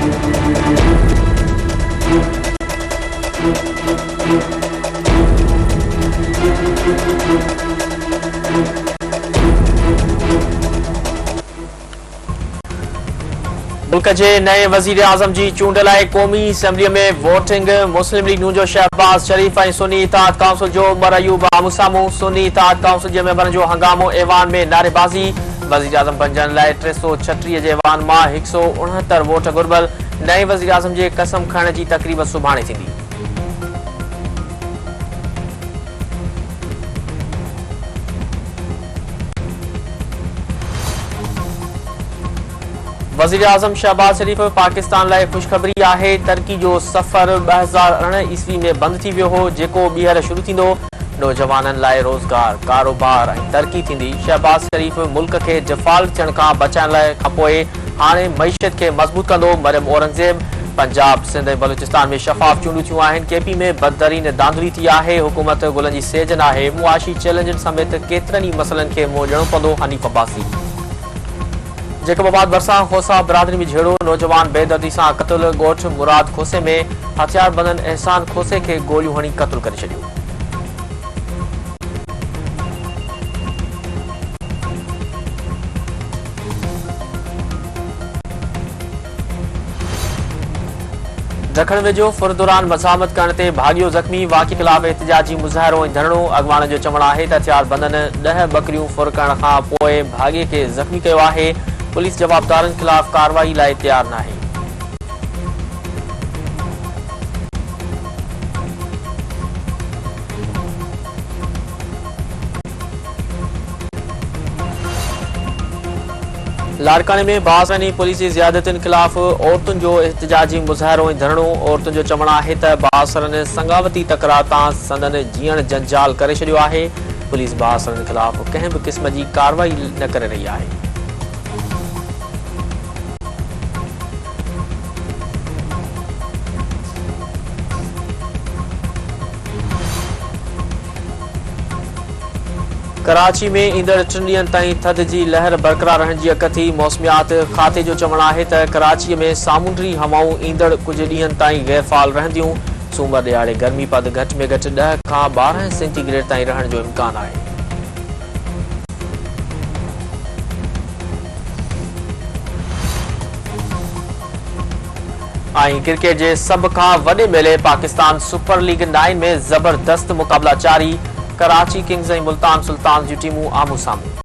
मुल्क के नए वजीर आजम की चूंड लाइ क़ौमी असम्बली में वोटिंग। मुस्लिम लीग नून जो शहबाज शरीफ और सुन्नी इत्तेहाद काउंसिल जो उमर अयूब आमूसाम्हूं। सुन्नी इत्तेहाद काउंसिल के मेंबरनि जो हंगामो, ऐवान में नारेबाज़ी। वजीर आजम बणजण लाइ 336 जे ऐवान मां 169 वोट घुर्बल। नए वजीर आजम के कसम खणण की तकरीब सुभाणे थींदी। वजीर आजम शहबाज शरीफ पाकिस्तान लाइ खुशखबरी है। तरक्की जो सफ़र 2019 ईस्वी में बंद थी वियो हो, जेको ॿीहर शुरू थींदो। नौजवाननि लाइ रोज़गार, कारोबार और तरक्की थींदी। शहबाज शरीफ मुल्क के डिफॉल्ट थियण खां बचाइण खां पोइ हाणे मईशत के मज़बूत कंदो। मरियम औरंगज़ेब। पंजाब, सिंध और बलूचिस्तान में शफ़ाफ चूंडूं थियूं आहिनि। केपी में बदतरीन धांधली थी है। हुकूमत गुलनि जी सेजन है। मुआशी चैलेंजन समेत केतिरनि ई मसइलनि खे मुंहुं ॾियणो पवंदो। हनीफ अब्बासी। जैकबाबाद भरसा खोसा बिरादरी में झेड़ो, नौजवान बेदर्दी से कत्ल। गोठ मुराद खोसे में हथियार बंदन एहसान खोसे के गोलियों हणी कत्ल कर छड़ियो। दखण वेझो फुर दौरान मज़ामत करण ते भागियो ज़ख्मी। वाक़े खिलाफ एहतजाजी मुज़ाहिरो ऐं धरणो। अॻवान जो चवण है त हथियार बंदन 10 बकरियूं फुर करण खां पोइ भागे के ज़ख्मी कयो आहे। पुलिस जवाबदारनि खिलाफ कार्रवाई लाइ तैयार न आहे। लाड़काने में बाज़ानी पुलिस ज़ियादतुनि खिलाफ औरतुनि जो एहतजाजी मुज़ाहिरो ऐं धरणो। औरतुनि जो चवण है त बासरनि संगावती तकरार तां संदन जीअण जंजाल करे छॾियो आहे। पुलिस बासरनि खिलाफ कंहिं भी क़िस्म जी कार्रवाई न करे रही है। कराची में ईंदड़ 3 ॾींहनि ताईं थधि की लहर बरक़रार रहण जी अक थी। मौसमियात खाते जो चवण है त कराची में सामुंडी हवाऊं ईंदड़ कुछ ॾींहनि ताईं गैरफाल रहंदियूं। सूमर ॾियारे गर्मीपद घट में घट 10 खां 12 सेंटीग्रेड ताईं रहण जो इम्कान है। क्रिकेट के सब खां वॾे मेले पाकिस्तान सुपर लीग 9 में ज़बरदस्त मुक़ाबला जारी। कराची किंग्स और मुल्तान सुल्तान जी टीमूं आमू साम्हूं।